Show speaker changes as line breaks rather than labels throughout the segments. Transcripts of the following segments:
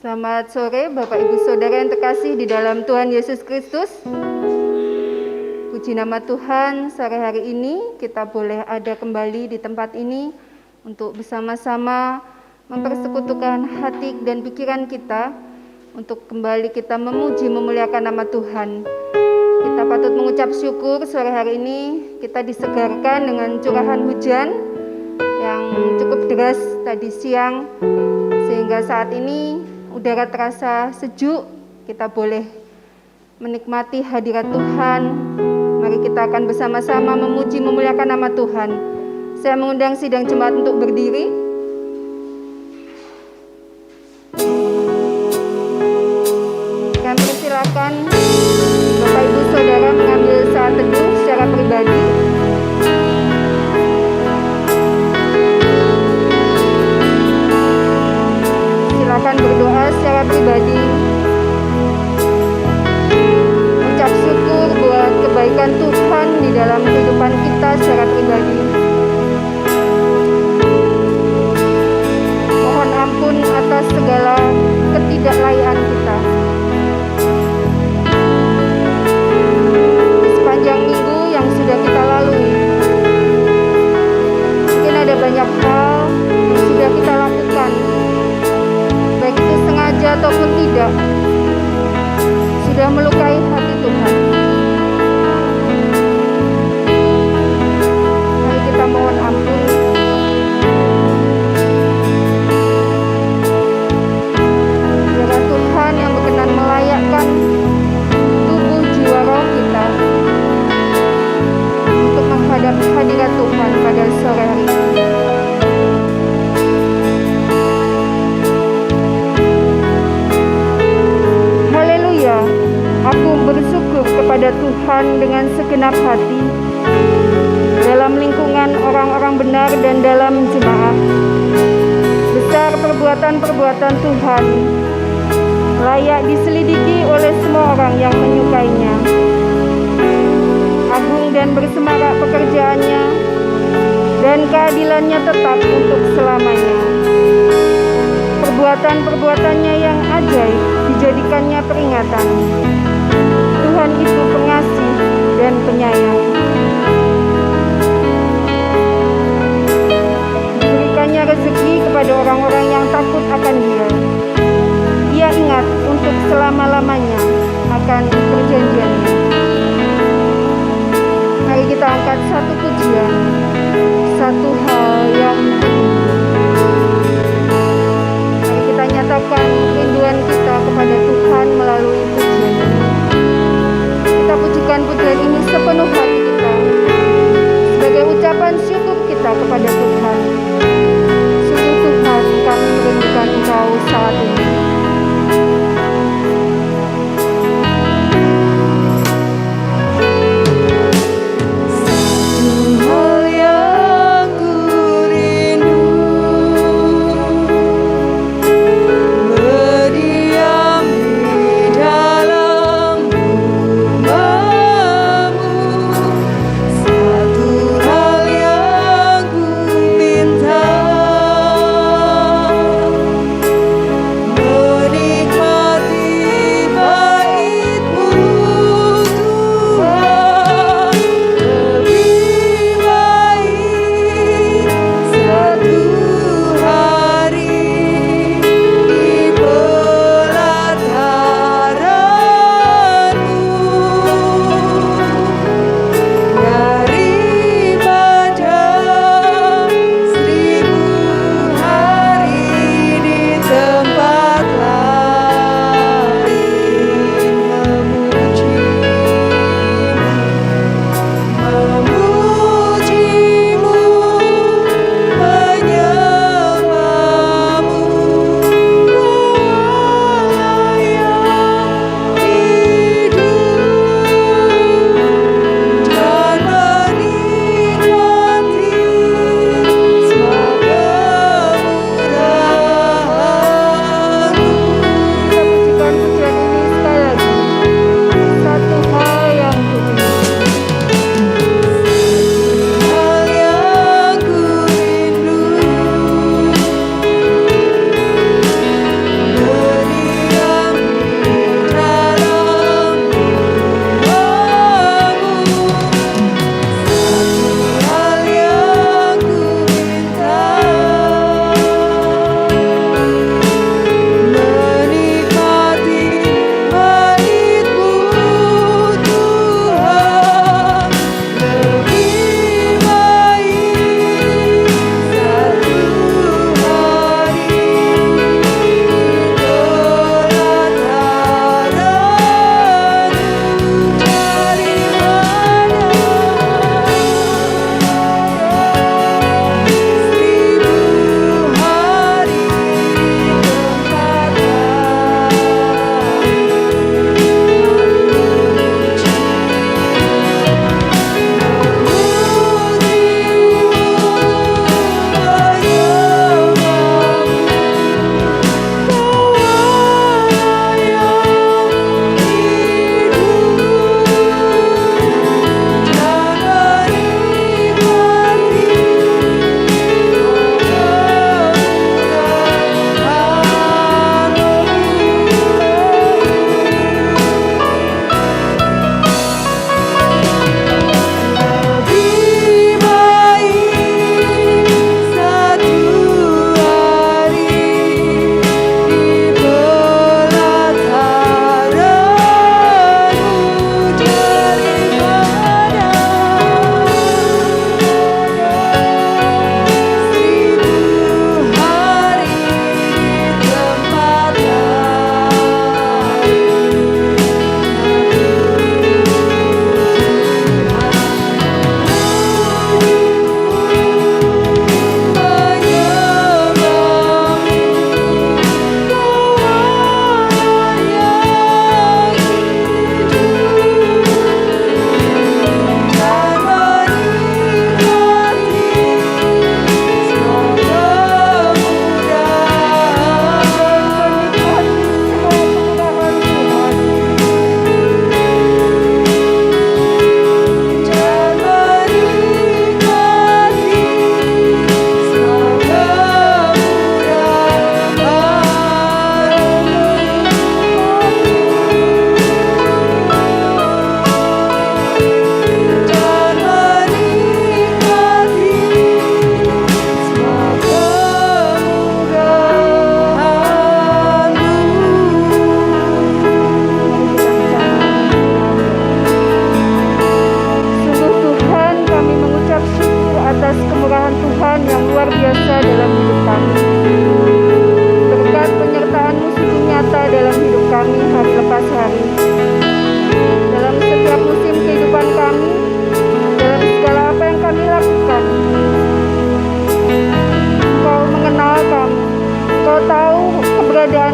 Selamat sore Bapak Ibu Saudara yang terkasih di dalam Tuhan Yesus Kristus. Puji nama Tuhan, sore hari ini kita boleh ada kembali di tempat ini untuk bersama-sama mempersekutukan hati dan pikiran kita untuk kembali kita memuji memuliakan nama Tuhan. Kita patut mengucap syukur sore hari ini kita disegarkan dengan curahan hujan yang cukup deras tadi siang, sehingga saat ini udara terasa sejuk, kita boleh menikmati hadirat Tuhan. Mari kita akan bersama-sama memuji memuliakan nama Tuhan. Saya mengundang sidang jemaat untuk berdiri. Kami persilakan Bapak Ibu Saudara mengambil saat teduh secara pribadi. Silakan berdoa secara pribadi, ucap syukur buat kebaikan Tuhan di dalam kehidupan kita secara pribadi. Mohon ampun atas segala ketidaklayakan kita. Sepanjang minggu yang sudah kita lalui, mungkin ada banyak hal yang sudah kita lakukan, baik itu sengaja ataupun tidak, sudah melukai hati Tuhan. Mari kita mohon ampun. Biarlah Tuhan yang berkenan melayakkan tubuh jiwa roh kita untuk menghadap hadirat Tuhan pada sore hari ini. Aku bersyukur kepada Tuhan dengan segenap hati dalam lingkungan orang-orang benar dan dalam jemaat. Besar perbuatan-perbuatan Tuhan, layak diselidiki oleh semua orang yang menyukainya. Agung dan bersemarak pekerjaannya, dan keadilannya tetap untuk selamanya. Perbuatan-perbuatannya yang ajaib dijadikannya peringatan. Tuhan itu pengasih dan penyayang. Diberikannya rezeki kepada orang-orang yang takut akan Dia. Ia ingat untuk selama-lamanya akan perjanjiannya. Mari kita angkat satu pujian, satu hal yang mari kita nyatakan kerinduan kita kepada Tuhan melalui pujian ini. Kita pujikan pujian ini sepenuh hati kita sebagai ucapan syukur kita kepada Tuhan. Sungguh Tuhan, kami merindukan Engkau saat ini.
Satu hal yang ku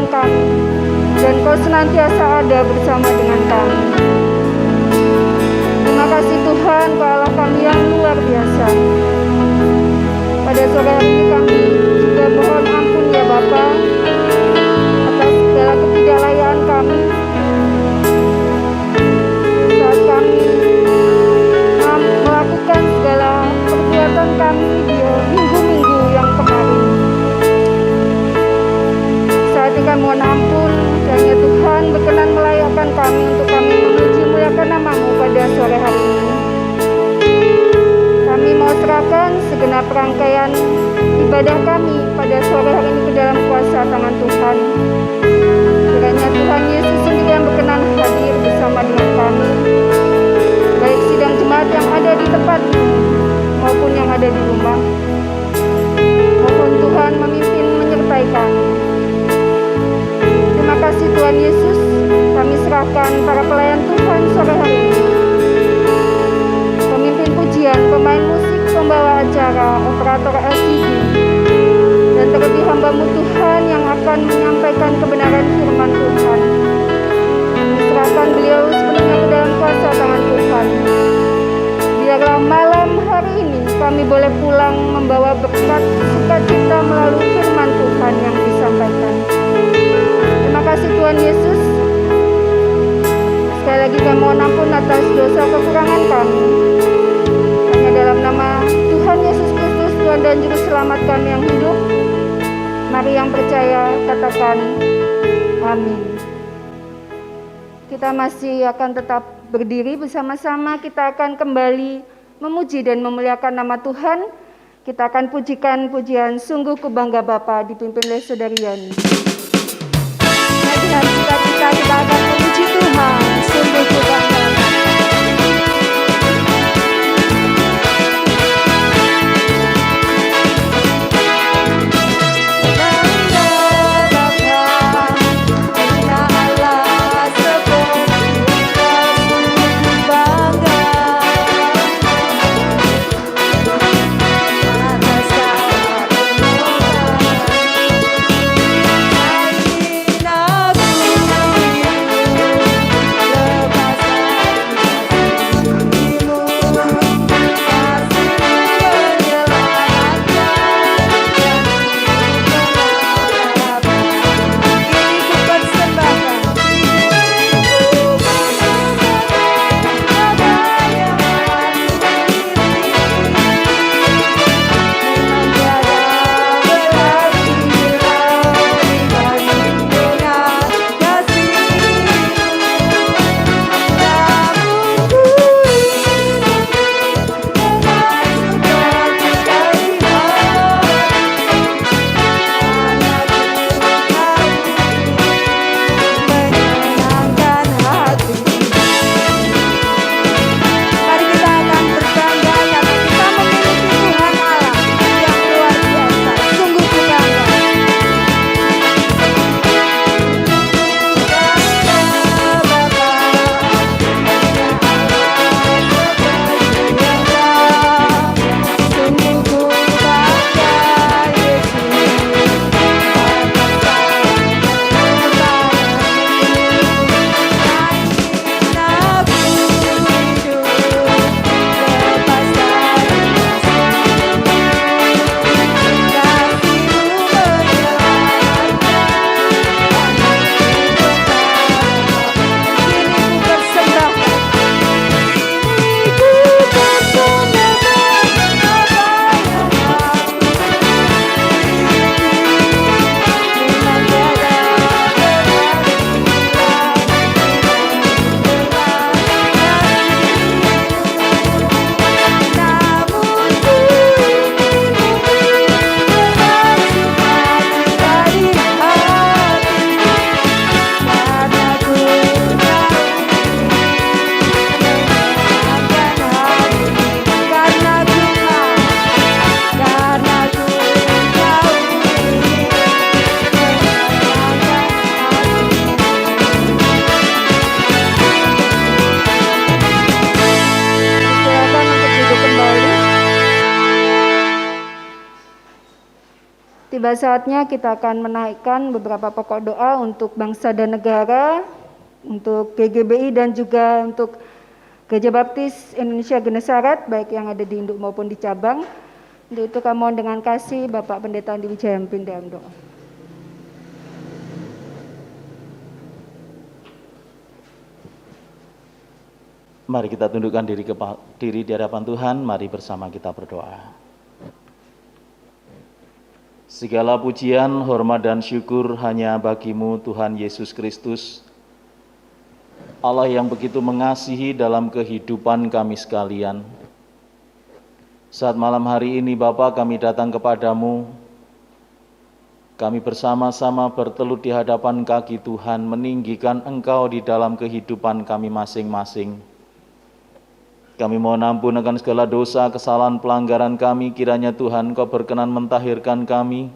kami, dan Kau senantiasa ada bersama dengan kami. Terima kasih Tuhan, Kau Allah kami yang luar biasa. Pada sore hari ini kami juga mohon ampun ya Bapa atas segala ketidaklayaan kami saat kami melakukan segala perbuatan kami di minggu-minggu yang kemarin. Saat ini kami mohon ampun, kiranya Tuhan berkenan melayakkan kami untuk kami memuji muliakan nama-Mu pada sore hari ini. Kami mau serahkan segenap rangkaian ibadah kami pada sore hari ini ke dalam kuasa tangan Tuhan. Kiranya Tuhan Yesus sendiri yang berkenan hadir bersama dengan kami, baik sidang jemaat yang ada di tempat ini maupun yang ada di rumah. Mohon Tuhan memimpin menyertai kami. Terima kasih Tuhan Yesus. Kami serahkan para pelayan Tuhan sore hari ini, pemimpin pujian, pemain musik, pembawa acara, operator LCD, dan terlebih hamba-Mu Tuhan yang akan menyampaikan kebenaran firman Tuhan. Serahkan beliau sepenuhnya ke dalam kuasa tangan Tuhan. Biarlah malam hari ini kami boleh pulang membawa berkat sukacita melalui firman Tuhan yang disampaikan. Terima kasih Tuhan Yesus. Sekali lagi kami mohon ampun atas dosa kekurangan kami. Hanya dalam nama Tuhan Yesus Kristus, Tuhan dan Juru Selamat kami yang hidup, mari yang percaya katakan amin. Kita masih akan tetap berdiri bersama-sama. Kita akan kembali memuji dan memuliakan nama Tuhan. Kita akan pujikan pujian Sungguh Ku Bangga Bapa dipimpin oleh Saudari Yani.
Dengan sukacita kita akan memuji Tuhan. Sungguh ku bangga.
Aku
tiba saatnya kita akan menaikkan beberapa pokok doa untuk bangsa dan negara, untuk GGBI dan juga untuk Gereja Baptis Indonesia Genesaret, baik yang ada di induk maupun di cabang. Untuk itu kami mohon dengan kasih Bapak Pendeta Andi Wijaya memimpin dalam doa.
Mari kita tundukkan diri di hadapan Tuhan, mari bersama kita berdoa. Segala pujian, hormat dan syukur hanya bagi-Mu Tuhan Yesus Kristus, Allah yang begitu mengasihi dalam kehidupan kami sekalian. Saat malam hari ini Bapa, kami datang kepadamu, kami bersama-sama bertelut di hadapan kaki Tuhan, meninggikan Engkau di dalam kehidupan kami masing-masing. Kami mohon ampun akan segala dosa, kesalahan, pelanggaran kami. Kiranya Tuhan Kau berkenan mentahirkan kami,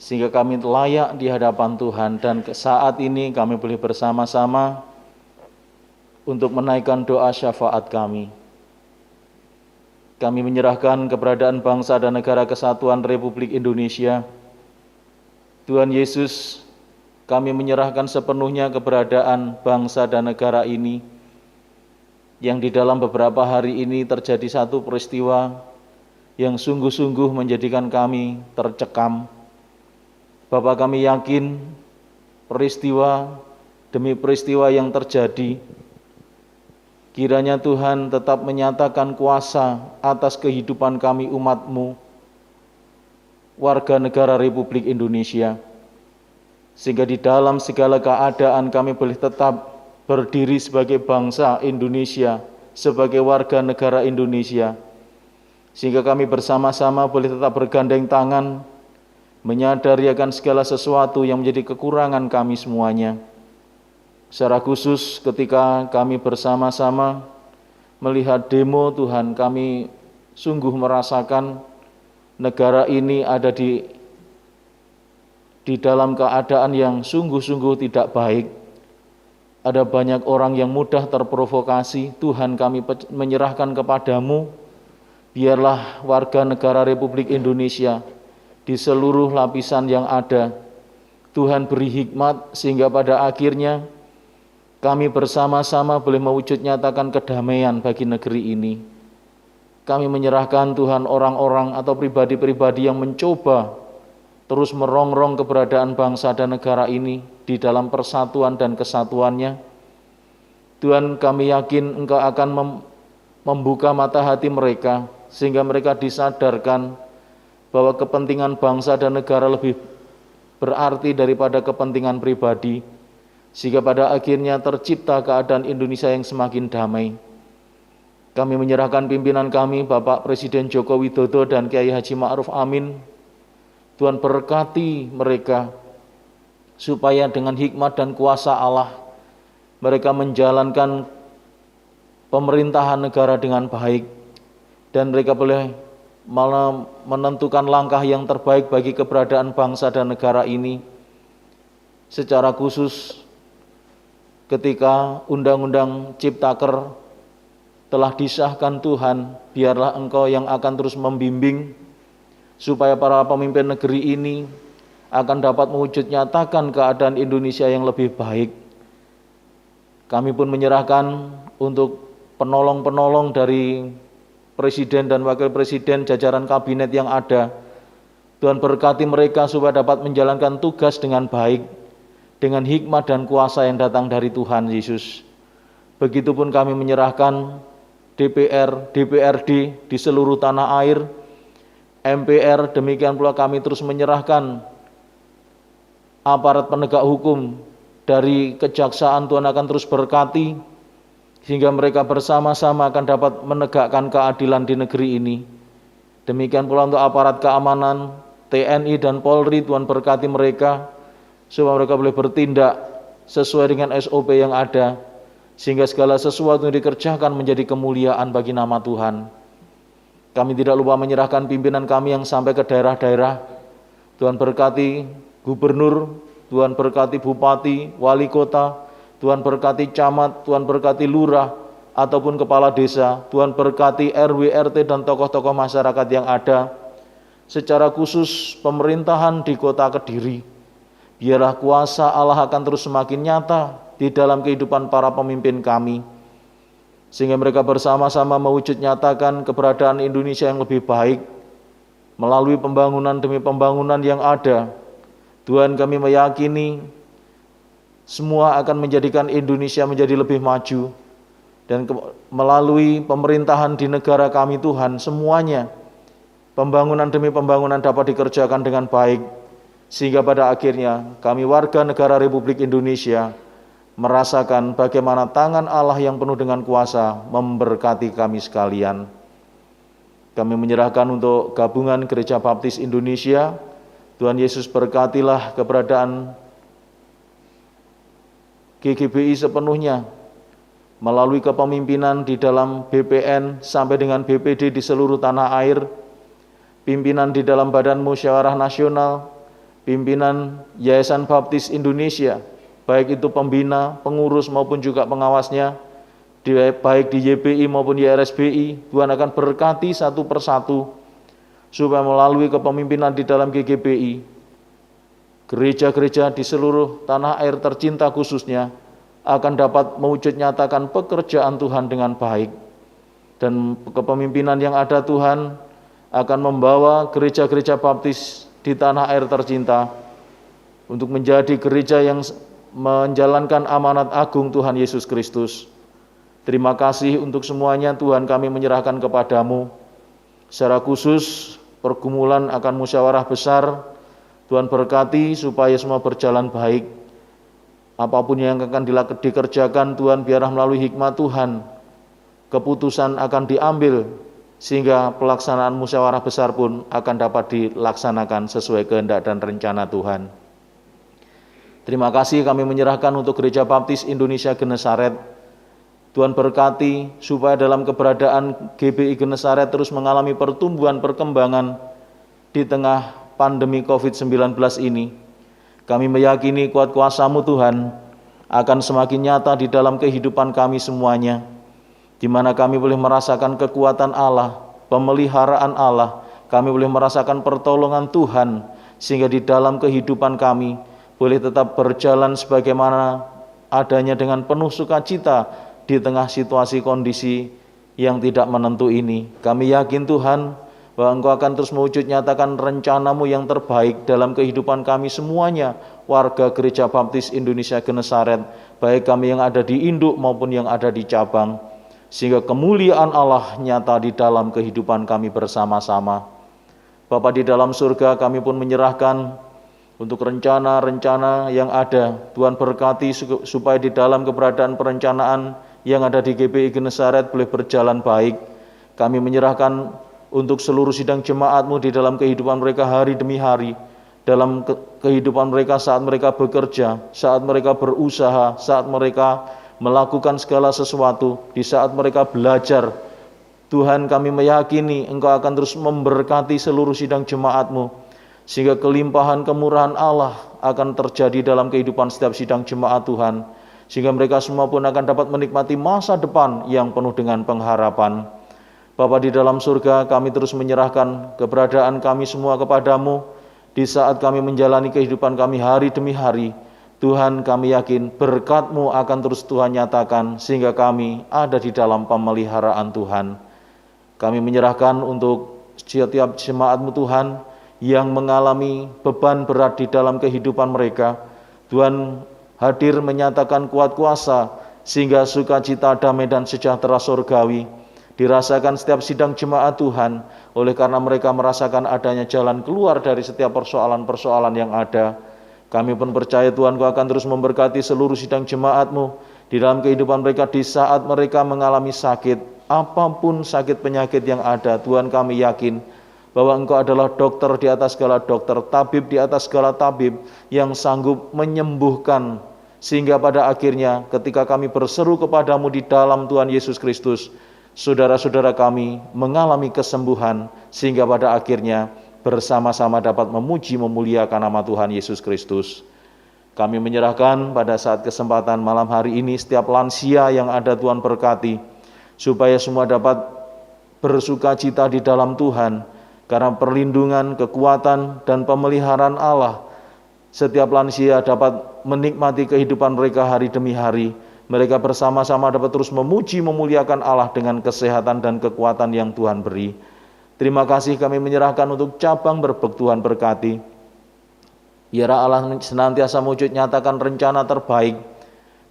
sehingga kami layak di hadapan Tuhan. Dan saat ini kami boleh bersama-sama untuk menaikkan doa syafaat kami. Kami menyerahkan keberadaan bangsa dan negara kesatuan Republik Indonesia. Tuhan Yesus, kami menyerahkan sepenuhnya keberadaan bangsa dan negara ini, yang di dalam beberapa hari ini terjadi satu peristiwa yang sungguh-sungguh menjadikan kami tercekam. Bapak, kami yakin peristiwa demi peristiwa yang terjadi, kiranya Tuhan tetap menyatakan kuasa atas kehidupan kami umat-Mu, warga negara Republik Indonesia, sehingga di dalam segala keadaan kami boleh tetap berdiri sebagai bangsa Indonesia, sebagai warga negara Indonesia, sehingga kami bersama-sama boleh tetap bergandeng tangan, menyadari akan segala sesuatu yang menjadi kekurangan kami semuanya. Secara khusus ketika kami bersama-sama melihat demo Tuhan, kami sungguh merasakan negara ini ada di dalam keadaan yang sungguh-sungguh tidak baik. Ada banyak orang yang mudah terprovokasi. Tuhan, kami menyerahkan kepadamu, biarlah warga negara Republik Indonesia di seluruh lapisan yang ada, Tuhan beri hikmat sehingga pada akhirnya kami bersama-sama boleh mewujud nyatakan kedamaian bagi negeri ini. Kami menyerahkan Tuhan orang-orang atau pribadi-pribadi yang mencoba terus merongrong keberadaan bangsa dan negara ini di dalam persatuan dan kesatuannya. Tuhan, kami yakin Engkau akan membuka mata hati mereka, sehingga mereka disadarkan bahwa kepentingan bangsa dan negara lebih berarti daripada kepentingan pribadi, sehingga pada akhirnya tercipta keadaan Indonesia yang semakin damai. Kami menyerahkan pimpinan kami, Bapak Presiden Joko Widodo dan Kiai Haji Ma'ruf Amin. Tuhan berkati mereka, supaya dengan hikmat dan kuasa Allah, mereka menjalankan pemerintahan negara dengan baik, dan mereka boleh menentukan langkah yang terbaik bagi keberadaan bangsa dan negara ini. Secara khusus, ketika Undang-Undang Ciptaker telah disahkan Tuhan, biarlah Engkau yang akan terus membimbing, supaya para pemimpin negeri ini akan dapat mewujud nyatakan keadaan Indonesia yang lebih baik. Kami pun menyerahkan untuk penolong-penolong dari Presiden dan Wakil Presiden, jajaran kabinet yang ada. Tuhan berkati mereka supaya dapat menjalankan tugas dengan baik, dengan hikmat dan kuasa yang datang dari Tuhan Yesus. Begitupun kami menyerahkan DPR, DPRD di seluruh tanah air, MPR, demikian pula kami terus menyerahkan aparat penegak hukum dari kejaksaan. Tuhan akan terus berkati, sehingga mereka bersama-sama akan dapat menegakkan keadilan di negeri ini. Demikian pula untuk aparat keamanan, TNI dan Polri, Tuhan berkati mereka, supaya mereka boleh bertindak sesuai dengan SOP yang ada, sehingga segala sesuatu yang dikerjakan menjadi kemuliaan bagi nama Tuhan. Kami tidak lupa menyerahkan pimpinan kami yang sampai ke daerah-daerah. Tuhan berkati gubernur, Tuhan berkati bupati, wali kota, Tuhan berkati camat, Tuhan berkati lurah ataupun kepala desa, Tuhan berkati RW, RT dan tokoh-tokoh masyarakat yang ada, secara khusus pemerintahan di kota Kediri. Biarlah kuasa Allah akan terus semakin nyata di dalam kehidupan para pemimpin kami, sehingga mereka bersama-sama mewujud nyatakan keberadaan Indonesia yang lebih baik melalui pembangunan demi pembangunan yang ada. Tuhan, kami meyakini semua akan menjadikan Indonesia menjadi lebih maju, dan melalui pemerintahan di negara kami Tuhan, semuanya pembangunan demi pembangunan dapat dikerjakan dengan baik, sehingga pada akhirnya kami warga negara Republik Indonesia merasakan bagaimana tangan Allah yang penuh dengan kuasa memberkati kami sekalian. Kami menyerahkan untuk gabungan Gereja Baptis Indonesia. Tuhan Yesus, berkatilah keberadaan GGBI sepenuhnya melalui kepemimpinan di dalam BPN sampai dengan BPD di seluruh tanah air, pimpinan di dalam Badan Musyawarah Nasional, pimpinan Yayasan Baptis Indonesia, baik itu pembina, pengurus maupun juga pengawasnya, baik di YBI maupun YRSBI. Tuhan akan berkati satu persatu, supaya melalui kepemimpinan di dalam GGBI, gereja-gereja di seluruh tanah air tercinta khususnya akan dapat mewujud nyatakan pekerjaan Tuhan dengan baik. Dan kepemimpinan yang ada Tuhan akan membawa gereja-gereja baptis di tanah air tercinta untuk menjadi gereja yang menjalankan amanat agung Tuhan Yesus Kristus. Terima kasih untuk semuanya Tuhan, kami menyerahkan kepadamu. Secara khusus pergumulan akan musyawarah besar, Tuhan berkati supaya semua berjalan baik. Apapun yang akan dikerjakan Tuhan, biarlah melalui hikmat Tuhan keputusan akan diambil, sehingga pelaksanaan musyawarah besar pun akan dapat dilaksanakan sesuai kehendak dan rencana Tuhan. Terima kasih kami menyerahkan untuk Gereja Baptis Indonesia Genesaret. Tuhan berkati supaya dalam keberadaan GBI Genesaret terus mengalami pertumbuhan perkembangan di tengah pandemi COVID-19 ini. Kami meyakini kuat kuasa-Mu Tuhan akan semakin nyata di dalam kehidupan kami semuanya, di mana kami boleh merasakan kekuatan Allah, pemeliharaan Allah, kami boleh merasakan pertolongan Tuhan, sehingga di dalam kehidupan kami boleh tetap berjalan sebagaimana adanya dengan penuh sukacita di tengah situasi kondisi yang tidak menentu ini. Kami yakin Tuhan bahwa Engkau akan terus mewujud nyatakan rencana-Mu yang terbaik dalam kehidupan kami semuanya, warga Gereja Baptis Indonesia Genesaret, baik kami yang ada di induk maupun yang ada di cabang, sehingga kemuliaan Allah nyata di dalam kehidupan kami bersama-sama. Bapa di dalam surga, kami pun menyerahkan untuk rencana-rencana yang ada. Tuhan berkati supaya di dalam keberadaan perencanaan yang ada di GBI Genesaret boleh berjalan baik. Kami menyerahkan untuk seluruh sidang jemaat-Mu di dalam kehidupan mereka hari demi hari, dalam kehidupan mereka saat mereka bekerja, saat mereka berusaha, saat mereka melakukan segala sesuatu, di saat mereka belajar. Tuhan, kami meyakini Engkau akan terus memberkati seluruh sidang jemaat-Mu, sehingga kelimpahan kemurahan Allah akan terjadi dalam kehidupan setiap sidang jemaat Tuhan, sehingga mereka semua pun akan dapat menikmati masa depan yang penuh dengan pengharapan. Bapa di dalam surga, kami terus menyerahkan keberadaan kami semua kepadamu di saat kami menjalani kehidupan kami hari demi hari. Tuhan, kami yakin berkat-Mu akan terus Tuhan nyatakan sehingga kami ada di dalam pemeliharaan Tuhan. Kami menyerahkan untuk setiap jemaat-Mu Tuhan yang mengalami beban berat di dalam kehidupan mereka. Tuhan hadir menyatakan kuat kuasa sehingga sukacita, damai dan sejahtera surgawi dirasakan setiap sidang jemaat Tuhan, oleh karena mereka merasakan adanya jalan keluar dari setiap persoalan-persoalan yang ada. Kami pun percaya Tuhan, Kau akan terus memberkati seluruh sidang jemaat-Mu di dalam kehidupan mereka di saat mereka mengalami sakit, apapun sakit penyakit yang ada. Tuhan, kami yakin bahwa Engkau adalah dokter di atas segala dokter, tabib di atas segala tabib, yang sanggup menyembuhkan, sehingga pada akhirnya ketika kami berseru kepadamu di dalam Tuhan Yesus Kristus, saudara-saudara kami mengalami kesembuhan, sehingga pada akhirnya bersama-sama dapat memuji memuliakan nama Tuhan Yesus Kristus. Kami menyerahkan pada saat kesempatan malam hari ini setiap lansia yang ada, Tuhan berkati, supaya semua dapat bersukacita di dalam Tuhan, Karena perlindungan, kekuatan, dan pemeliharaan Allah, setiap lansia dapat menikmati kehidupan mereka hari demi hari. Mereka bersama-sama dapat terus memuji, memuliakan Allah dengan kesehatan dan kekuatan yang Tuhan beri. Terima kasih kami menyerahkan untuk cabang Berbek, Tuhan berkati. Biarlah Allah senantiasa wujud nyatakan rencana terbaik.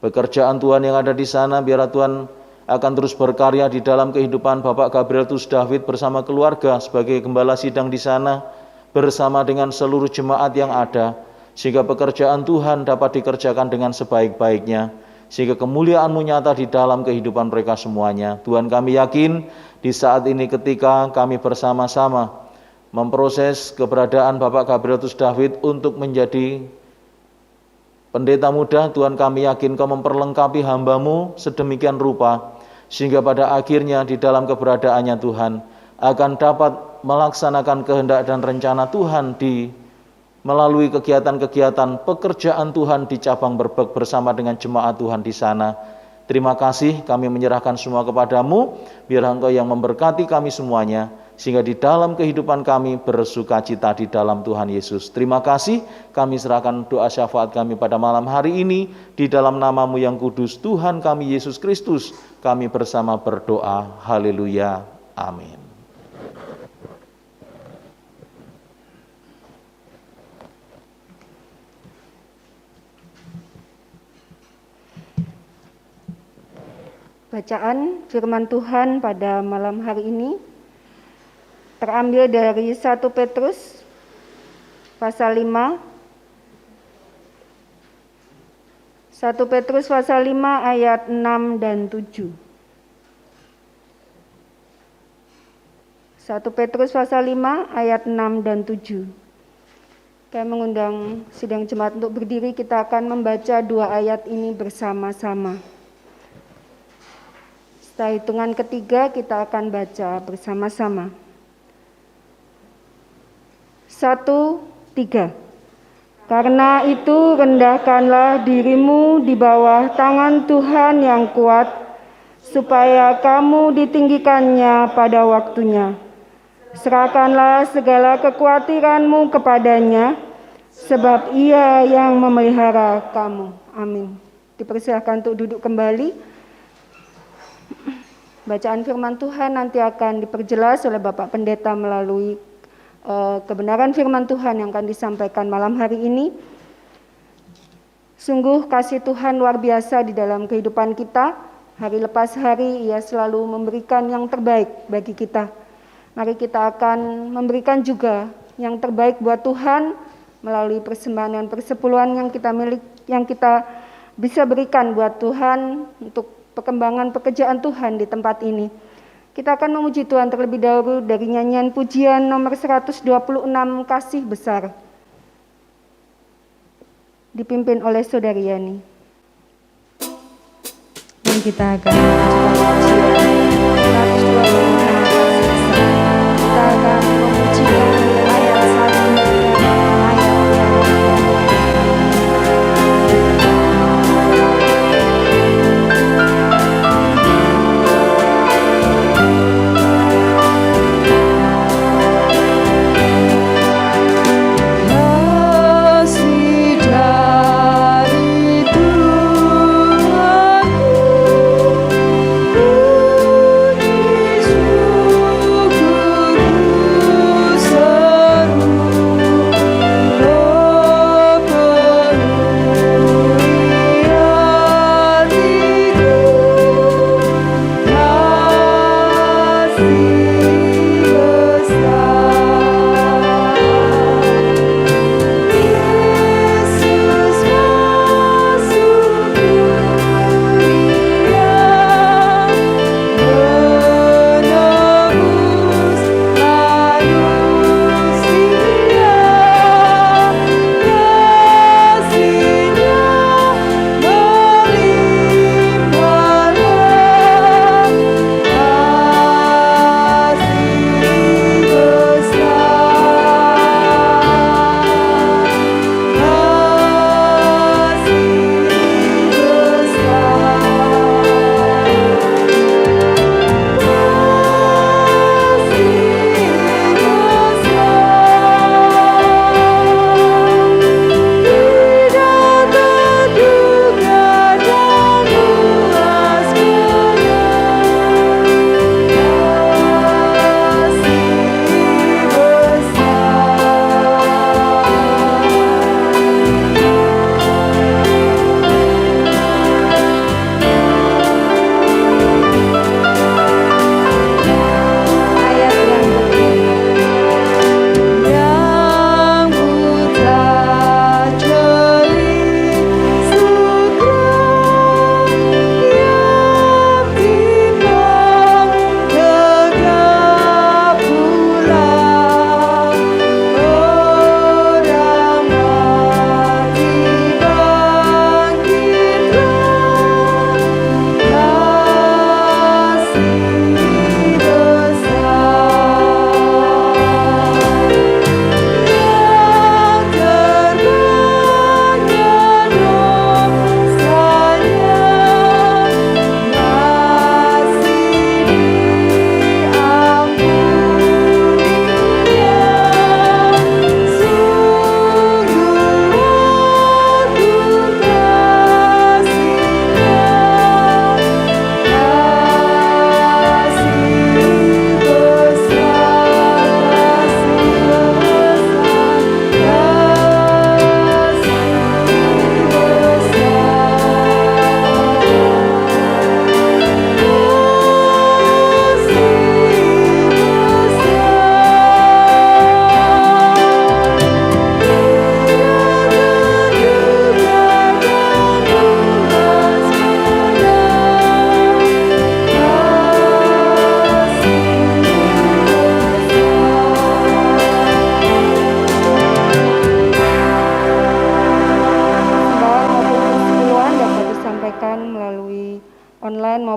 Pekerjaan Tuhan yang ada di sana, biarlah Tuhan akan terus berkarya di dalam kehidupan Bapak Gabrieltus David bersama keluarga sebagai gembala sidang di sana, bersama dengan seluruh jemaat yang ada, sehingga pekerjaan Tuhan dapat dikerjakan dengan sebaik-baiknya, sehingga kemuliaan-Mu nyata di dalam kehidupan mereka semuanya. Tuhan, kami yakin di saat ini ketika kami bersama-sama memproses keberadaan Bapak Gabrieltus David untuk menjadi pendeta muda, Tuhan, kami yakin Kau memperlengkapi hamba-Mu sedemikian rupa, sehingga pada akhirnya di dalam keberadaannya Tuhan akan dapat melaksanakan kehendak dan rencana Tuhan melalui kegiatan-kegiatan pekerjaan Tuhan di cabang Berbek bersama dengan jemaat Tuhan di sana. Terima kasih, kami menyerahkan semua kepada-Mu, biar Engkau yang memberkati kami semuanya, sehingga di dalam kehidupan kami bersukacita di dalam Tuhan Yesus. Terima kasih, kami serahkan doa syafaat kami pada malam hari ini, di dalam nama-Mu yang kudus, Tuhan kami Yesus Kristus, kami bersama berdoa. Haleluya. Amin.
Bacaan firman Tuhan pada malam hari ini terambil dari 1 Petrus pasal 5. 1 Petrus pasal 5 ayat 6 dan 7. 1 Petrus pasal 5 ayat 6 dan 7. Kami mengundang sidang jemaat untuk berdiri, kita akan membaca 2 ayat ini bersama-sama. Setelah hitungan ketiga kita akan baca bersama-sama. 1, 3. Karena itu rendahkanlah dirimu di bawah tangan Tuhan yang kuat, supaya kamu ditinggikannya pada waktunya. Serahkanlah segala kekhawatiranmu kepadanya, sebab Ia yang memelihara kamu. Amin. Dipersilakan untuk duduk kembali. Bacaan firman Tuhan nanti akan diperjelas oleh Bapak Pendeta melalui kebenaran firman Tuhan yang akan disampaikan malam hari ini. Sungguh kasih Tuhan luar biasa di dalam kehidupan kita. Hari lepas hari Ia selalu memberikan yang terbaik bagi kita. Mari kita akan memberikan juga yang terbaik buat Tuhan melalui persembahan dan persepuluhan yang kita bisa berikan buat Tuhan untuk perkembangan pekerjaan Tuhan di tempat ini. Kita akan memuji Tuhan terlebih dahulu dari nyanyian pujian nomor 126, Kasih Besar, dipimpin oleh Saudari Yani.
Dan kita akan melanjutkan pujian 126, Kasih Besar. Kita akan memuji ayat 1 dan ayat 2.
Syukur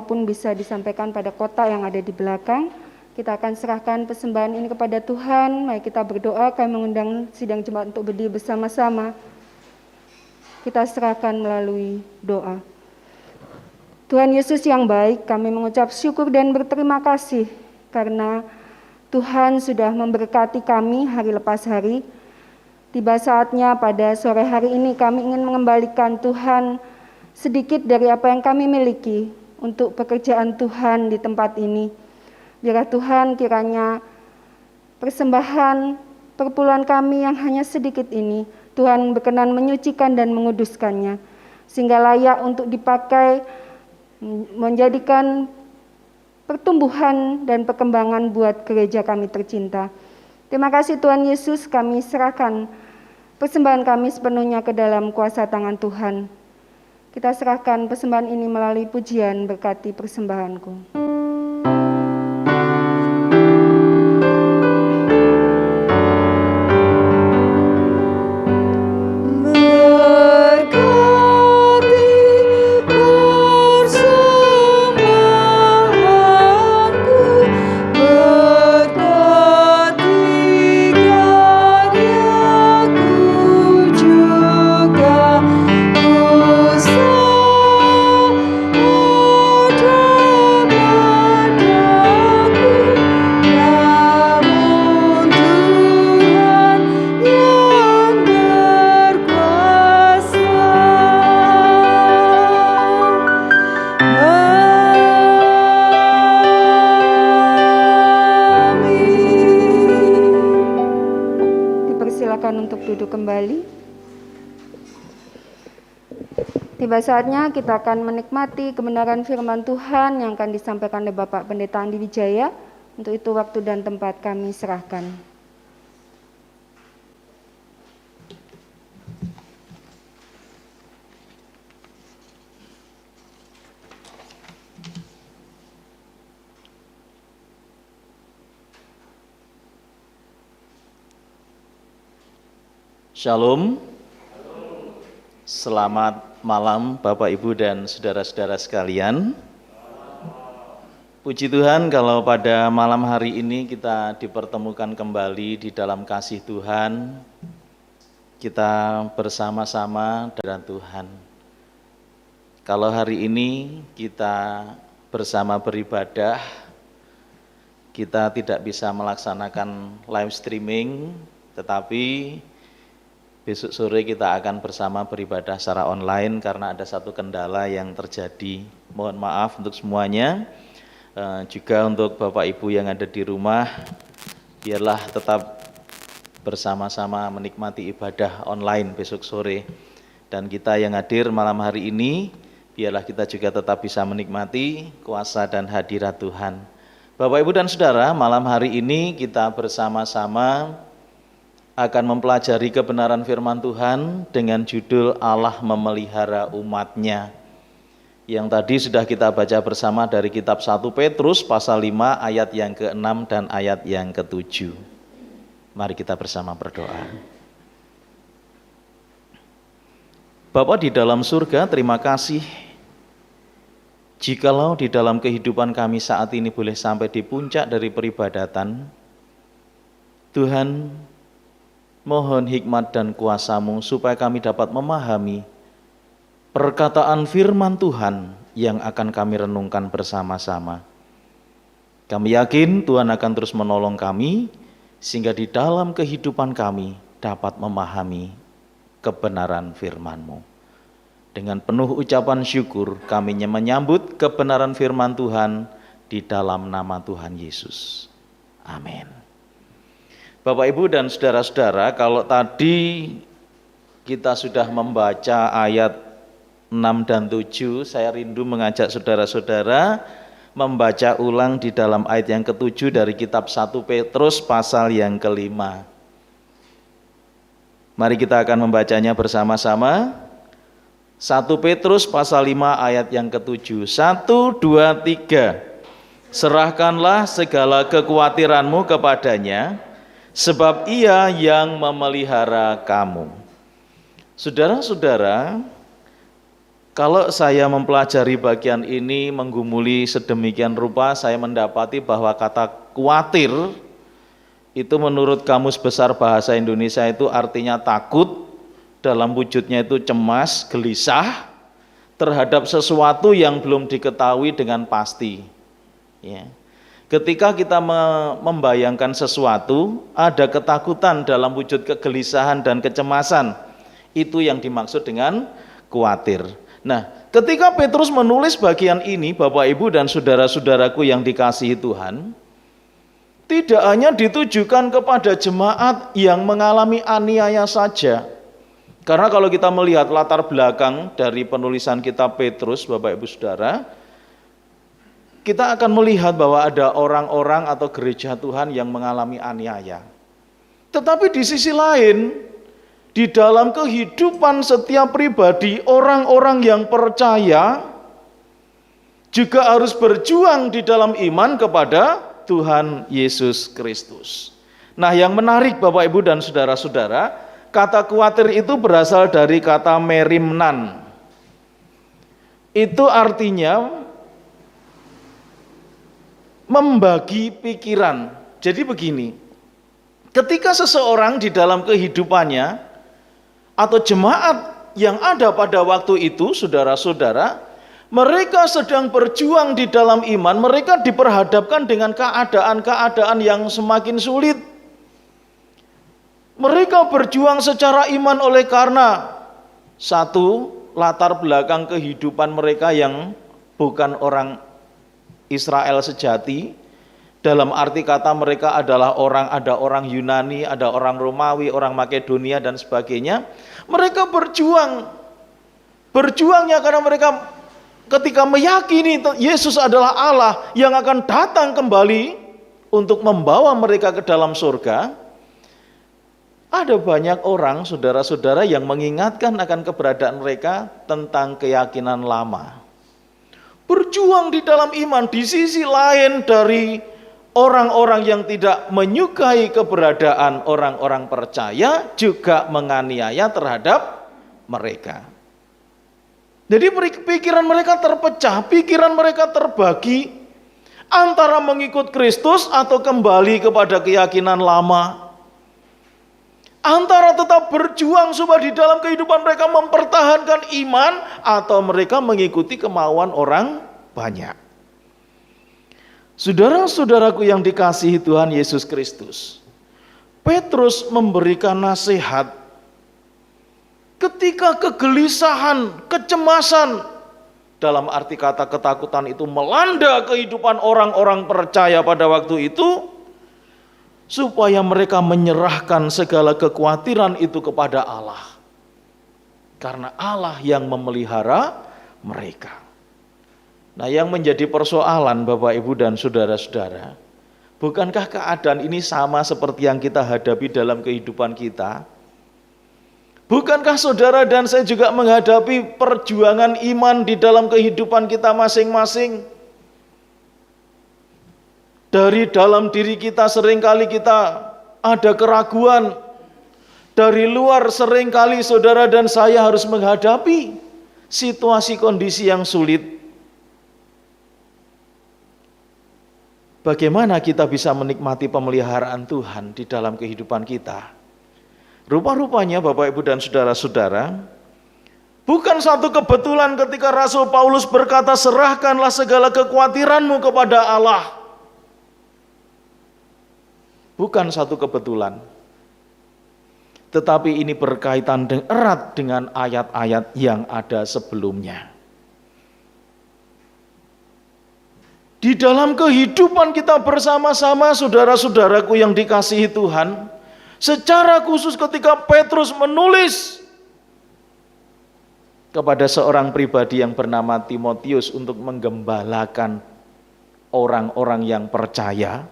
maupun bisa disampaikan pada kotak yang ada di belakang. Kita akan serahkan persembahan ini kepada Tuhan. Mari kita berdoa, kami mengundang sidang jemaat untuk berdiri bersama-sama. Kita serahkan melalui doa. Tuhan Yesus yang baik, kami mengucap syukur dan berterima kasih karena Tuhan sudah memberkati kami hari lepas hari. Tiba saatnya pada sore hari ini kami ingin mengembalikan Tuhan sedikit dari apa yang kami miliki untuk pekerjaan Tuhan di tempat ini. Biarlah Tuhan kiranya persembahan perpuluhan kami yang hanya sedikit ini, Tuhan berkenan menyucikan dan menguduskannya, sehingga layak untuk dipakai menjadikan pertumbuhan dan perkembangan buat gereja kami tercinta. Terima kasih Tuhan Yesus, kami serahkan persembahan kami sepenuhnya ke dalam kuasa tangan Tuhan. Kita serahkan persembahan ini melalui pujian, berkati persembahanku. Untuk duduk kembali. Tiba saatnya kita akan menikmati kebenaran firman Tuhan yang akan disampaikan oleh Bapak Pendeta Andi Wijaya. Untuk itu waktu dan tempat kami serahkan.
Shalom. Selamat malam Bapak Ibu dan saudara-saudara sekalian. Puji Tuhan kalau pada malam hari ini kita dipertemukan kembali di dalam kasih Tuhan. Kita bersama-sama dengan Tuhan. Kalau hari ini kita bersama beribadah, kita tidak bisa melaksanakan live streaming, tetapi besok sore kita akan bersama beribadah secara online karena ada satu kendala yang terjadi. Mohon maaf untuk semuanya. Juga untuk Bapak Ibu yang ada di rumah, biarlah tetap bersama-sama menikmati ibadah online besok sore. Dan kita yang hadir malam hari ini, biarlah kita juga tetap bisa menikmati kuasa dan hadirat Tuhan. Bapak Ibu dan Saudara, malam hari ini kita bersama-sama akan mempelajari kebenaran firman Tuhan dengan judul Allah memelihara umat-Nya. Yang tadi sudah kita baca bersama dari kitab 1 Petrus pasal 5 ayat yang ke-6 dan ayat yang ke-7. Mari kita bersama berdoa. Bapa di dalam surga, terima kasih jikalau di dalam kehidupan kami saat ini boleh sampai di puncak dari peribadatan. Tuhan, mohon hikmat dan kuasa-Mu supaya kami dapat memahami perkataan firman Tuhan yang akan kami renungkan bersama-sama. Kami yakin Tuhan akan terus menolong kami sehingga di dalam kehidupan kami dapat memahami kebenaran firman-Mu. Dengan penuh ucapan syukur kami menyambut kebenaran firman Tuhan di dalam nama Tuhan Yesus. Amin. Bapak Ibu dan saudara-saudara, kalau tadi kita sudah membaca ayat 6 dan 7, saya rindu mengajak saudara-saudara membaca ulang di dalam ayat yang ke-7 dari kitab 1 Petrus pasal yang ke-5. Mari kita akan membacanya bersama-sama. 1 Petrus pasal 5 ayat yang ke-7. 1, 2, 3. Serahkanlah segala kekhawatiranmu kepadanya, sebab Ia yang memelihara kamu. Saudara-saudara, Kalau saya mempelajari bagian ini, menggumuli sedemikian rupa, saya mendapati bahwa kata khawatir itu menurut Kamus Besar Bahasa Indonesia itu artinya takut, dalam wujudnya itu cemas, gelisah terhadap sesuatu yang belum diketahui dengan pasti. Ya. Ketika kita membayangkan sesuatu, ada ketakutan dalam wujud kegelisahan dan kecemasan, itu yang dimaksud dengan khawatir. Nah, ketika Petrus menulis bagian ini, Bapak Ibu dan saudara-saudaraku yang dikasihi Tuhan, tidak hanya ditujukan kepada jemaat yang mengalami aniaya saja. Karena kalau kita melihat latar belakang dari penulisan kitab Petrus, Bapak Ibu Saudara, kita akan melihat bahwa ada orang-orang atau gereja Tuhan yang mengalami aniaya. Tetapi di sisi lain, di dalam kehidupan setiap pribadi, orang-orang yang percaya juga harus berjuang di dalam iman kepada Tuhan Yesus Kristus. Nah, yang menarik Bapak Ibu dan saudara-saudara, kata khawatir itu berasal dari kata merimnan. Itu artinya membagi pikiran. Jadi begini, ketika seseorang di dalam kehidupannya atau jemaat yang ada pada waktu itu, saudara-saudara, mereka sedang berjuang di dalam iman, mereka diperhadapkan dengan keadaan-keadaan yang semakin sulit. Mereka berjuang secara iman oleh karena satu, latar belakang kehidupan mereka yang bukan orang Israel sejati. Dalam arti kata mereka adalah ada orang Yunani, ada orang Romawi, orang Makedonia dan sebagainya. Mereka berjuangnya karena mereka ketika meyakini Yesus adalah Allah yang akan datang kembali untuk membawa mereka ke dalam surga. Ada banyak orang, saudara-saudara, yang mengingatkan akan keberadaan mereka tentang keyakinan lama. Berjuang di dalam iman di sisi lain dari orang-orang yang tidak menyukai keberadaan orang-orang percaya juga menganiaya terhadap mereka. Jadi pikiran mereka terpecah, pikiran mereka terbagi antara mengikut Kristus atau kembali kepada keyakinan lama. Antara tetap berjuang supaya di dalam kehidupan mereka mempertahankan iman atau mereka mengikuti kemauan orang banyak. Saudara-saudaraku yang dikasihi Tuhan Yesus Kristus, Petrus memberikan nasihat ketika kegelisahan, kecemasan, dalam arti kata ketakutan itu melanda kehidupan orang-orang percaya pada waktu itu, supaya mereka menyerahkan segala kekhawatiran itu kepada Allah. Karena Allah yang memelihara mereka. Nah, yang menjadi persoalan Bapak Ibu dan saudara-saudara, bukankah keadaan ini sama seperti yang kita hadapi dalam kehidupan kita? Bukankah saudara dan saya juga menghadapi perjuangan iman di dalam kehidupan kita masing-masing? Dari dalam diri kita seringkali kita ada keraguan. Dari luar seringkali saudara dan saya harus menghadapi situasi kondisi yang sulit. Bagaimana kita bisa menikmati pemeliharaan Tuhan di dalam kehidupan kita? Rupa-rupanya Bapak Ibu dan saudara-saudara, bukan satu kebetulan ketika Rasul Paulus berkata, serahkanlah segala kekhawatiranmu kepada Allah. Bukan satu kebetulan. Tetapi ini berkaitan erat dengan ayat-ayat yang ada sebelumnya. Di dalam kehidupan kita bersama-sama, saudara-saudaraku yang dikasihi Tuhan, secara khusus ketika Petrus menulis kepada seorang pribadi yang bernama Timotius untuk menggembalakan orang-orang yang percaya,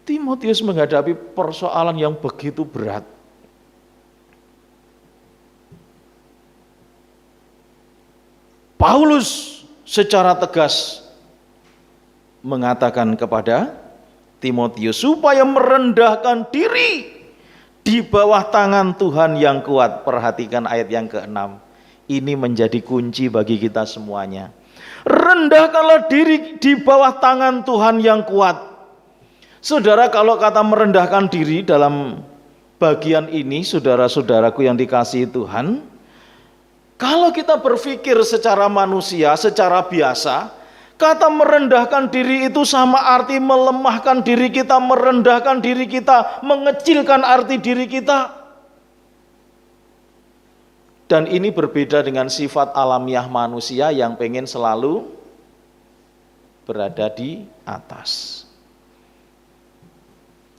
Timotius menghadapi persoalan yang begitu berat. Paulus secara tegas mengatakan kepada Timotius supaya merendahkan diri di bawah tangan Tuhan yang kuat. Perhatikan ayat yang ke-6. Ini menjadi kunci bagi kita semuanya. Rendahkanlah diri di bawah tangan Tuhan yang kuat. Saudara, kalau kata merendahkan diri dalam bagian ini, saudara-saudaraku yang dikasihi Tuhan, kalau kita berpikir secara manusia, secara biasa, kata merendahkan diri itu sama arti melemahkan diri kita, merendahkan diri kita, mengecilkan arti diri kita. Dan ini berbeda dengan sifat alamiah manusia yang pengen selalu berada di atas.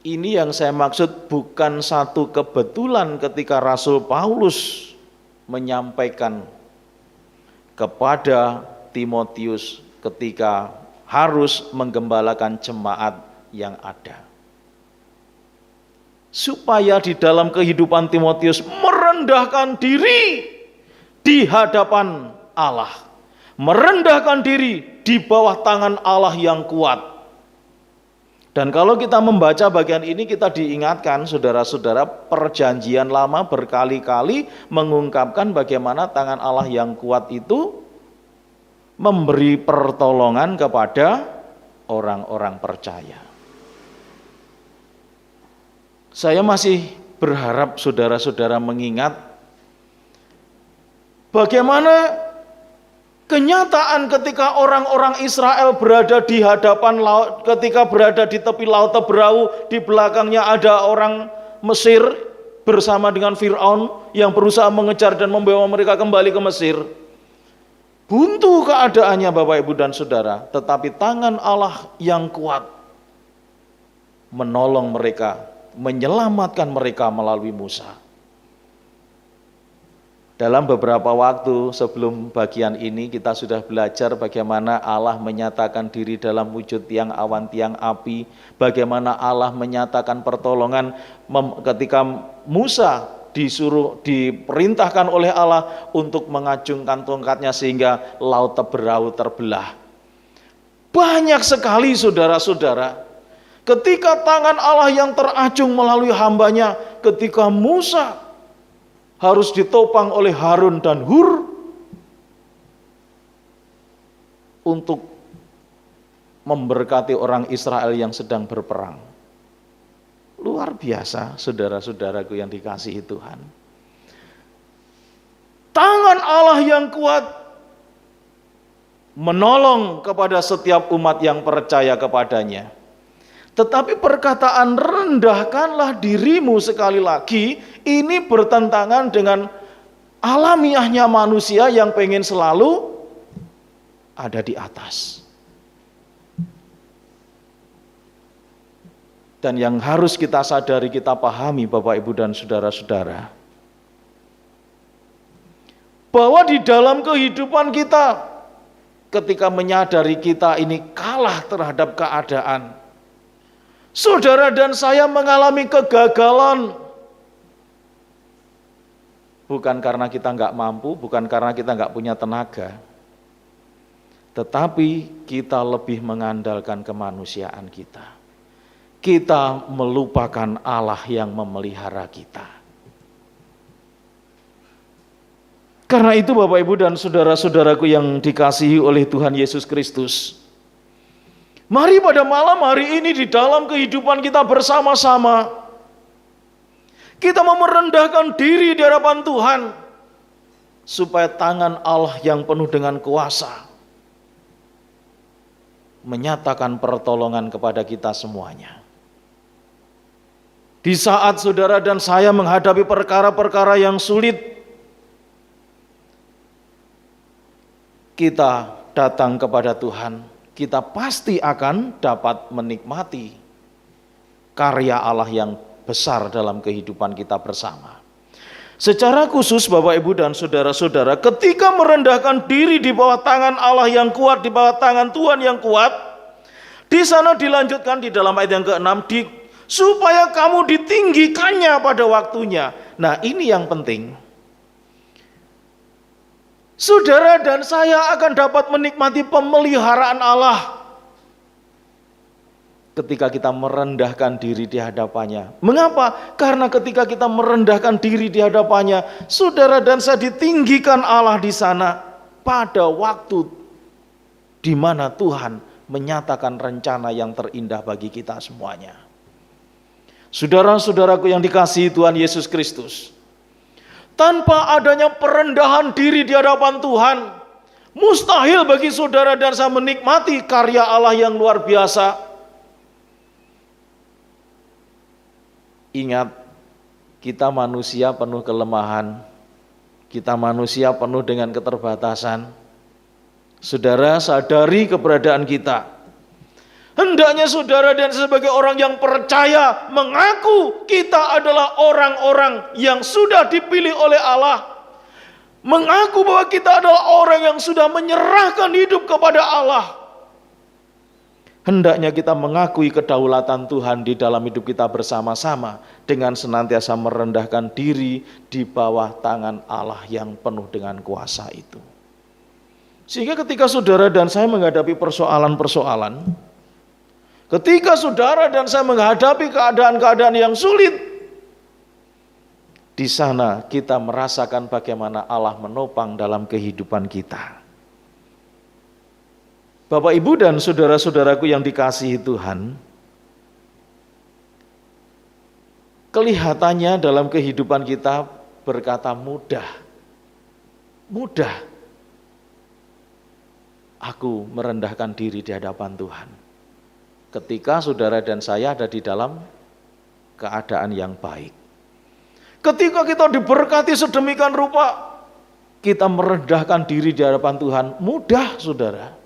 Ini yang saya maksud, bukan satu kebetulan ketika Rasul Paulus menyampaikan kepada Timotius ketika harus menggembalakan jemaat yang ada. Supaya di dalam kehidupan Timotius merendahkan diri di hadapan Allah. Merendahkan diri di bawah tangan Allah yang kuat. Dan kalau kita membaca bagian ini, kita diingatkan, saudara-saudara, perjanjian lama berkali-kali mengungkapkan bagaimana tangan Allah yang kuat itu memberi pertolongan kepada orang-orang percaya. Saya masih berharap saudara-saudara mengingat bagaimana kenyataan ketika orang-orang Israel berada di hadapan laut, ketika berada di tepi laut Teberau, di belakangnya ada orang Mesir bersama dengan Fir'aun yang berusaha mengejar dan membawa mereka kembali ke Mesir. Buntu keadaannya Bapak Ibu dan Saudara, tetapi tangan Allah yang kuat menolong mereka, menyelamatkan mereka melalui Musa. Dalam beberapa waktu sebelum bagian ini kita sudah belajar bagaimana Allah menyatakan diri dalam wujud tiang awan, tiang api, bagaimana Allah menyatakan pertolongan ketika Musa diperintahkan oleh Allah untuk mengacungkan tongkatnya sehingga laut Teberau terbelah. Banyak sekali saudara-saudara, ketika tangan Allah yang teracung melalui hambanya, ketika Musa harus ditopang oleh Harun dan Hur untuk memberkati orang Israel yang sedang berperang. Luar biasa, saudara-saudaraku yang dikasihi Tuhan. Tangan Allah yang kuat menolong kepada setiap umat yang percaya kepadanya. Tetapi perkataan rendahkanlah dirimu sekali lagi, ini bertentangan dengan alamiahnya manusia yang pengen selalu ada di atas. Dan yang harus kita sadari, kita pahami Bapak Ibu dan saudara-saudara, bahwa di dalam kehidupan kita, ketika menyadari kita ini kalah terhadap keadaan, saudara dan saya mengalami kegagalan. Bukan karena kita nggak mampu, bukan karena kita nggak punya tenaga, tetapi kita lebih mengandalkan kemanusiaan kita. Kita melupakan Allah yang memelihara kita. Karena itu Bapak Ibu dan saudara-saudaraku yang dikasihi oleh Tuhan Yesus Kristus, mari pada malam hari ini di dalam kehidupan kita bersama-sama, kita mau merendahkan diri di hadapan Tuhan, supaya tangan Allah yang penuh dengan kuasa menyatakan pertolongan kepada kita semuanya. Di saat saudara dan saya menghadapi perkara-perkara yang sulit, kita datang kepada Tuhan, kita pasti akan dapat menikmati karya Allah yang besar dalam kehidupan kita bersama. Secara khusus Bapak Ibu dan saudara-saudara, ketika merendahkan diri di bawah tangan Allah yang kuat, di bawah tangan Tuhan yang kuat, di sana dilanjutkan di dalam ayat yang ke-6, supaya kamu ditinggikannya pada waktunya. Nah, ini yang penting. Saudara dan saya akan dapat menikmati pemeliharaan Allah. ketika kita merendahkan diri di hadapannya. Mengapa? Karena ketika kita merendahkan diri di hadapannya, saudara dan saya ditinggikan Allah di sana pada waktu di mana Tuhan menyatakan rencana yang terindah bagi kita semuanya. Saudara-saudaraku yang dikasihi Tuhan Yesus Kristus, tanpa adanya perendahan diri di hadapan Tuhan, mustahil bagi saudara dan saya menikmati karya Allah yang luar biasa. Ingat, kita manusia penuh kelemahan, kita manusia penuh dengan keterbatasan. Saudara sadari keberadaan kita. Hendaknya saudara dan sebagai orang yang percaya mengaku kita adalah orang-orang yang sudah dipilih oleh Allah. Mengaku bahwa kita adalah orang yang sudah menyerahkan hidup kepada Allah. Hendaknya kita mengakui kedaulatan Tuhan di dalam hidup kita bersama-sama dengan senantiasa merendahkan diri di bawah tangan Allah yang penuh dengan kuasa itu. Sehingga ketika saudara dan saya menghadapi persoalan-persoalan, ketika saudara dan saya menghadapi keadaan-keadaan yang sulit, di sana kita merasakan bagaimana Allah menopang dalam kehidupan kita. Bapak, Ibu, dan saudara-saudaraku yang dikasihi Tuhan, kelihatannya dalam kehidupan kita berkata mudah aku merendahkan diri di hadapan Tuhan. Ketika saudara dan saya ada di dalam keadaan yang baik. Ketika kita diberkati sedemikian rupa, kita merendahkan diri di hadapan Tuhan, mudah saudara.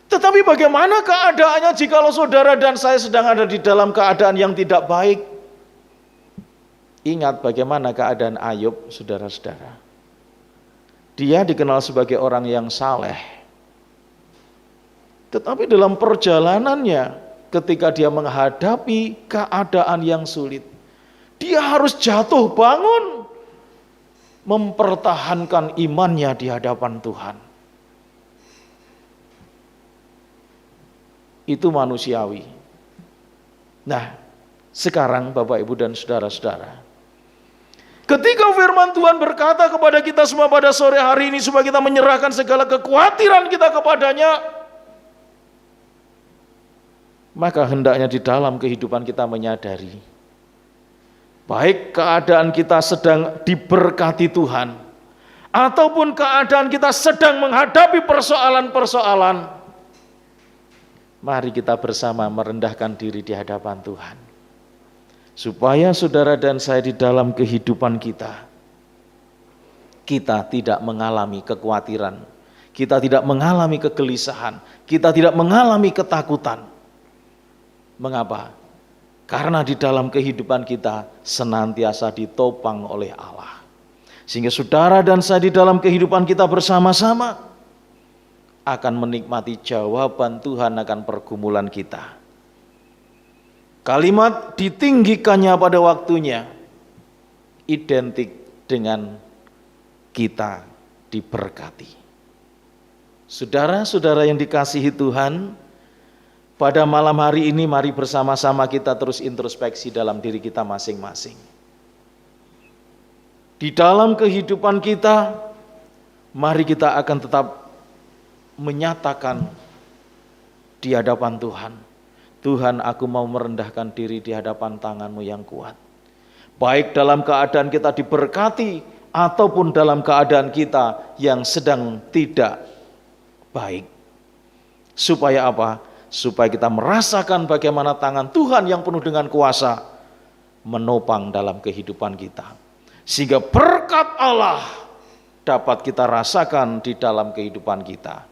Tetapi bagaimana keadaannya jikalau saudara dan saya sedang ada di dalam keadaan yang tidak baik? Ingat bagaimana keadaan Ayub, saudara-saudara. Dia dikenal sebagai orang yang saleh. Tetapi dalam perjalanannya, ketika dia menghadapi keadaan yang sulit, dia harus jatuh bangun, mempertahankan imannya di hadapan Tuhan. Itu manusiawi. Nah, sekarang Bapak, Ibu, dan saudara-saudara, ketika firman Tuhan berkata kepada kita semua pada sore hari ini supaya kita menyerahkan segala kekhawatiran kita kepadanya, maka hendaknya di dalam kehidupan kita menyadari, baik keadaan kita sedang diberkati Tuhan, ataupun keadaan kita sedang menghadapi persoalan-persoalan, mari kita bersama merendahkan diri di hadapan Tuhan. Supaya saudara dan saya di dalam kehidupan kita tidak mengalami kekhawatiran, kita tidak mengalami kegelisahan, kita tidak mengalami ketakutan. Mengapa? Karena di dalam kehidupan kita senantiasa ditopang oleh Allah. Sehingga saudara dan saya di dalam kehidupan kita bersama-sama akan menikmati jawaban Tuhan akan pergumulan kita. Kalimat ditinggikannya pada waktunya identik dengan kita diberkati. Saudara-saudara yang dikasihi Tuhan, pada malam hari ini mari bersama-sama kita terus introspeksi dalam diri kita masing-masing. Di dalam kehidupan kita, mari kita akan tetap menyatakan di hadapan Tuhan, Tuhan, aku mau merendahkan diri di hadapan tangan-Mu yang kuat. Baik dalam keadaan kita diberkati, ataupun dalam keadaan kita yang sedang tidak baik. Supaya apa? Supaya kita merasakan bagaimana tangan Tuhan yang penuh dengan kuasa menopang dalam kehidupan kita. Sehingga berkat Allah dapat kita rasakan di dalam kehidupan kita.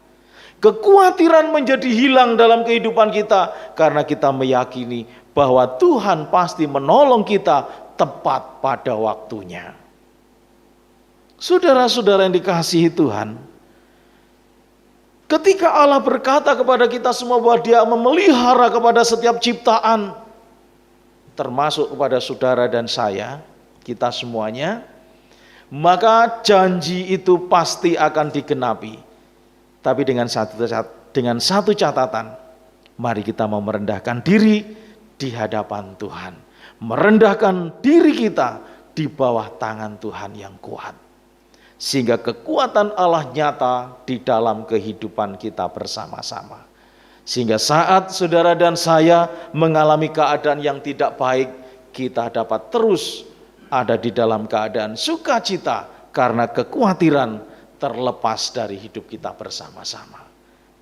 Kekhawatiran menjadi hilang dalam kehidupan kita karena kita meyakini bahwa Tuhan pasti menolong kita tepat pada waktunya. Saudara-saudara yang dikasihi Tuhan, ketika Allah berkata kepada kita semua bahwa Dia memelihara kepada setiap ciptaan, termasuk kepada saudara dan saya, kita semuanya, maka janji itu pasti akan digenapi. Tapi dengan satu catatan, Mari kita mau merendahkan diri di hadapan Tuhan. Merendahkan diri kita di bawah tangan Tuhan yang kuat. Sehingga kekuatan Allah nyata di dalam kehidupan kita bersama-sama. Sehingga saat saudara dan saya mengalami keadaan yang tidak baik, kita dapat terus ada di dalam keadaan sukacita karena kekhawatiran terlepas dari hidup kita bersama-sama.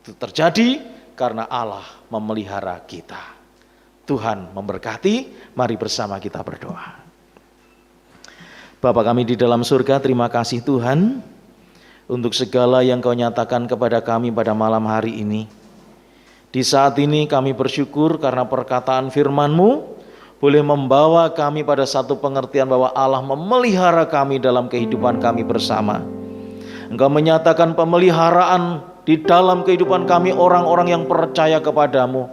Itu terjadi karena Allah memelihara kita. Tuhan memberkati, mari bersama kita berdoa. Bapa kami di dalam surga, terima kasih Tuhan untuk segala yang Kau nyatakan kepada kami pada malam hari ini. Di saat ini kami bersyukur karena perkataan firman-Mu boleh membawa kami pada satu pengertian bahwa Allah memelihara kami dalam kehidupan kami bersama. Engkau menyatakan pemeliharaan di dalam kehidupan kami orang-orang yang percaya kepadamu.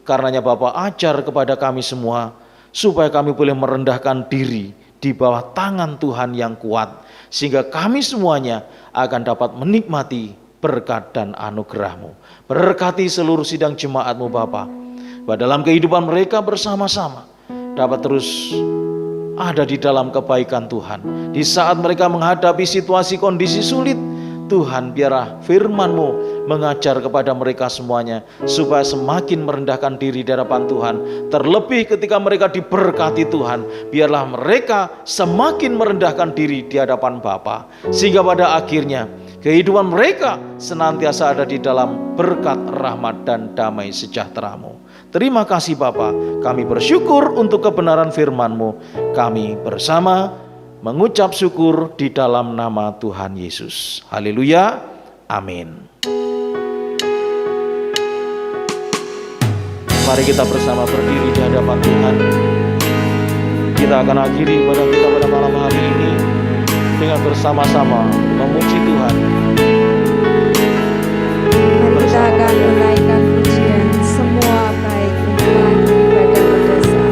Karenanya Bapa, ajar kepada kami semua supaya kami boleh merendahkan diri di bawah tangan Tuhan yang kuat, sehingga kami semuanya akan dapat menikmati berkat dan anugerah-Mu. Berkati seluruh sidang jemaat-Mu Bapa, bahwa dalam kehidupan mereka bersama-sama dapat terus ada di dalam kebaikan Tuhan. Di saat mereka menghadapi situasi kondisi sulit, Tuhan biarlah firman-Mu mengajar kepada mereka semuanya supaya semakin merendahkan diri di hadapan Tuhan. Terlebih ketika mereka diberkati Tuhan, biarlah mereka semakin merendahkan diri di hadapan Bapa, sehingga pada akhirnya kehidupan mereka senantiasa ada di dalam berkat, rahmat, dan damai sejahtera-Mu. Terima kasih Bapa, kami bersyukur untuk kebenaran firman-Mu. Kami bersama mengucap syukur di dalam nama Tuhan Yesus. Haleluya, amin. Mari kita bersama berdiri di hadapan Tuhan. Kita akan akhiri ibadah kita pada malam hari ini dengan bersama-sama memuji Tuhan.
Mari kita akan menaikkan pujian, semua baik Tuhan ibadah berdasar.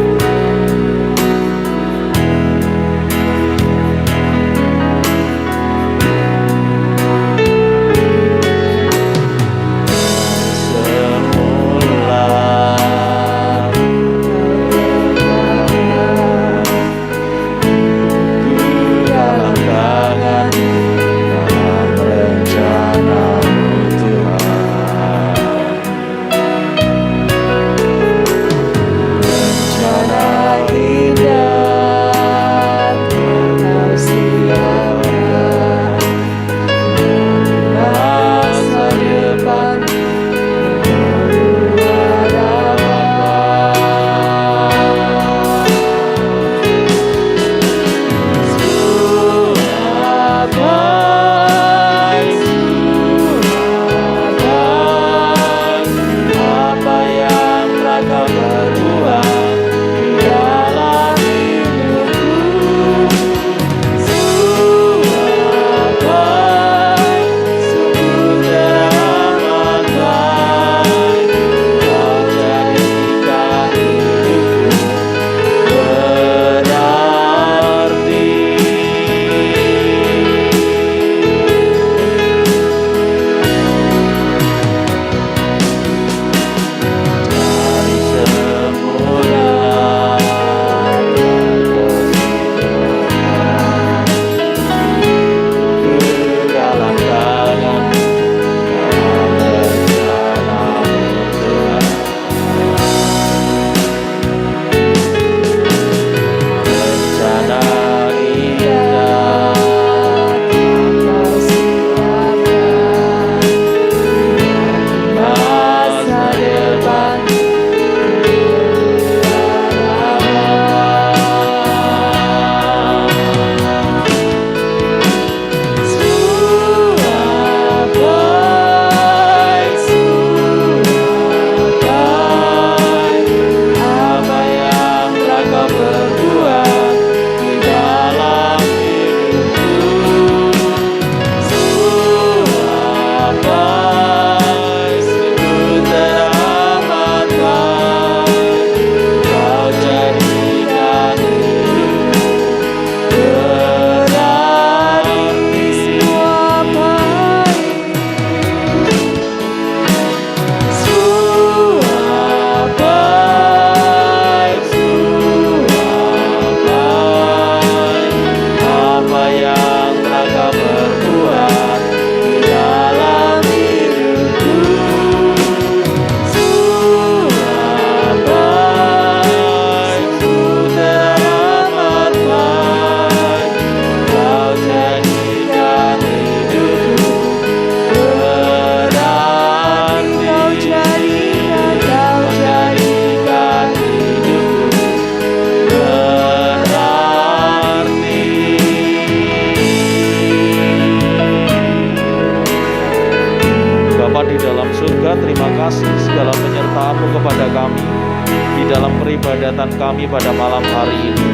Surga, terima kasih segala penyertaan-Mu kepada kami di dalam peribadatan kami pada malam hari ini.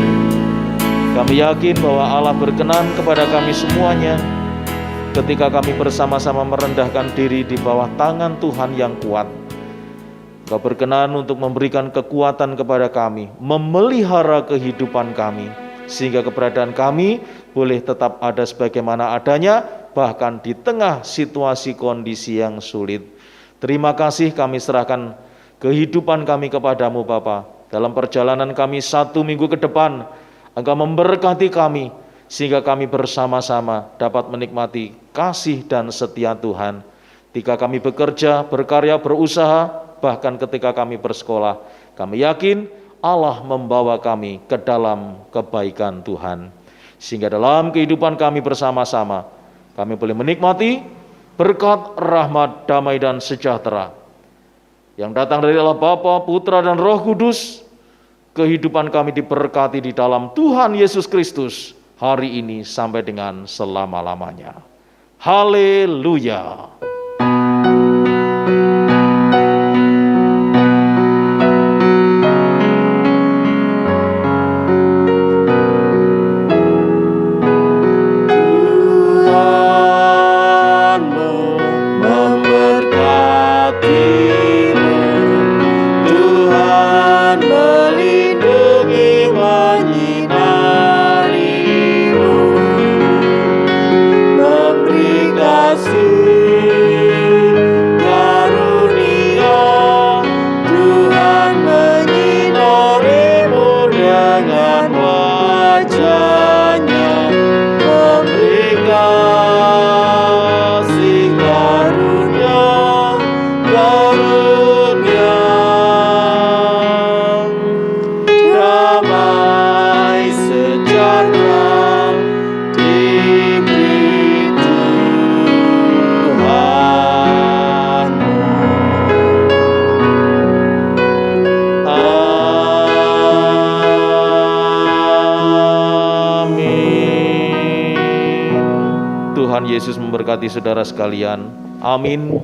Kami yakin bahwa Allah berkenan kepada kami semuanya ketika kami bersama-sama merendahkan diri di bawah tangan Tuhan yang kuat. Engkau berkenan untuk memberikan kekuatan kepada kami, memelihara kehidupan kami, sehingga keberadaan kami boleh tetap ada sebagaimana adanya, bahkan di tengah situasi kondisi yang sulit. Terima kasih, kami serahkan kehidupan kami kepadamu Bapa. Dalam perjalanan kami 1 minggu ke depan, Engkau memberkati kami, sehingga kami bersama-sama dapat menikmati kasih dan setia Tuhan. Ketika kami bekerja, berkarya, berusaha, bahkan ketika kami bersekolah, kami yakin Allah membawa kami ke dalam kebaikan Tuhan. Sehingga dalam kehidupan kami bersama-sama, kami boleh menikmati berkat, rahmat, damai, dan sejahtera yang datang dari Allah Bapa, Putra, dan Roh Kudus. Kehidupan kami diberkati di dalam Tuhan Yesus Kristus hari ini sampai dengan selama-lamanya. Haleluya. Tuhan Yesus memberkati saudara sekalian. Amin.